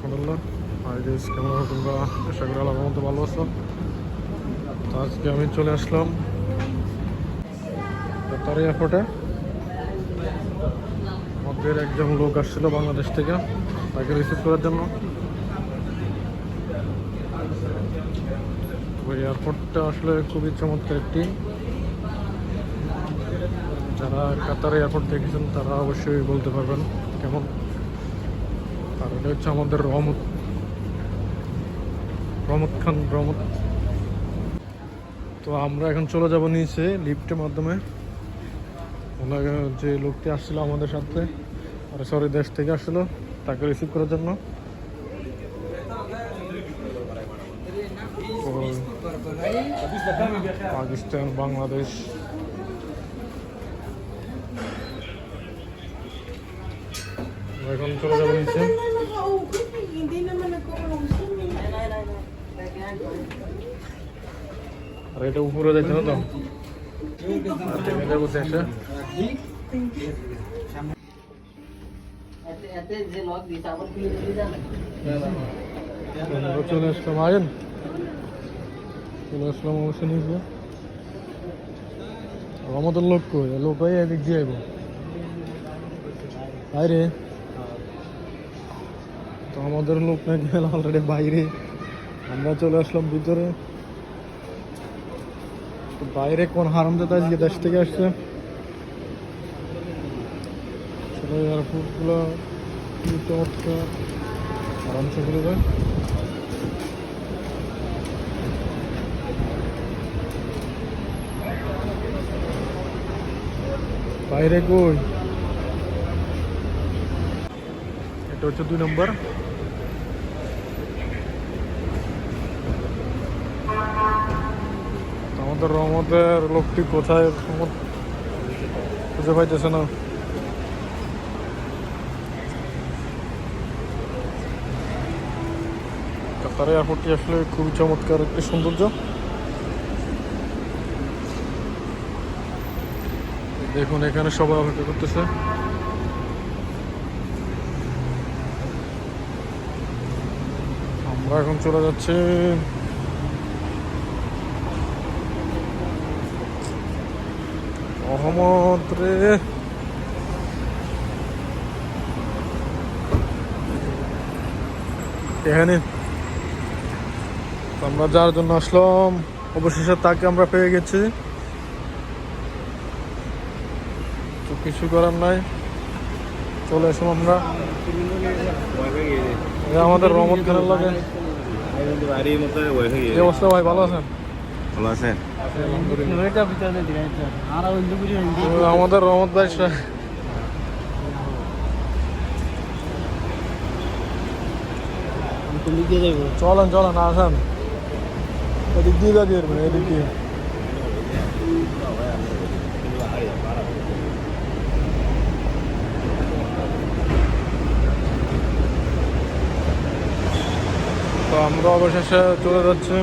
রহমতুল্লাহ। Hi guys, কেমন আছো তোমরা? আশা করি আল্লাহর রহমতে ভালো আছো। তো আজকে আমি চলে আসলাম কাতার এয়ারপোর্টে। আমাদের একজন লোক আসছিল বাংলাদেশ থেকে, তাকে রিসিভ করার জন্য। ওই এয়ারপোর্টটা আসলে খুবই চমৎকার একটি। যারা কাতার এয়ারপোর্ট দেখেছেন তারা অবশ্যই বলতে পারবেন কেমন। আর এটা হচ্ছে আমাদের রহমত খান রহমত। তো আমরা এখন চলে যাব নিচে লিফটের মাধ্যমে। ওনাকে যে লোকটি আসছিল আমাদের সাথে, আর সরি দেশ থেকে আসছিল, তাকে রিসিভ করার জন্য। পাকিস্তান, বাংলাদেশ, এখন চলে যাবো নিচে। আর এটা উপরে যাচ্ছে না তো, যাবো দেশে। চলে আসলাম, আয়েন চলে আসলাম অবশ্যই নিচে। আমাদের লোক কই? লোক হয় এদিক দিয়ে আইব বাইরে। তো আমাদের লোক না গেল অলরেডি বাইরে, আমরা চলে আসলাম ভিতরে। তো বাইরে কোন হারামজাদা আজকে দেশ থেকে আসছে। আসলে এয়ারপোর্টগুলো খুবই চমৎকার, আরামসে ঘুরে যায়। বাইরে কই? এটা হচ্ছে 2 নম্বর। আমাদের রহমতের লোকটি কোথায় খুঁজে পাইতেছে না। কাতার এয়ারপোর্টটি আসলে খুবই চমৎকার একটি সৌন্দর্য। দেখুন এখানে সবাই অপেক্ষা করতেছে। আমরা এখন চলে যাচ্ছি রহমত রে। এখানে আমরা যার জন্য আসলাম অবশেষে তাকে আমরা পেয়ে গেছি। তো কিছু করার নাই, চলে আসলাম আমরা। আমাদের রহমত খানের লাগে। কি অবস্থা ভাই, ভালো আছেন? ভালো আছেন? আমাদের রহমত ভাই চলেন চলেন আসেন, এদিক দিয়ে দিয়ে দেবেন, এদিক দিয়ে। তো আমরা অবশেষে চলে যাচ্ছি।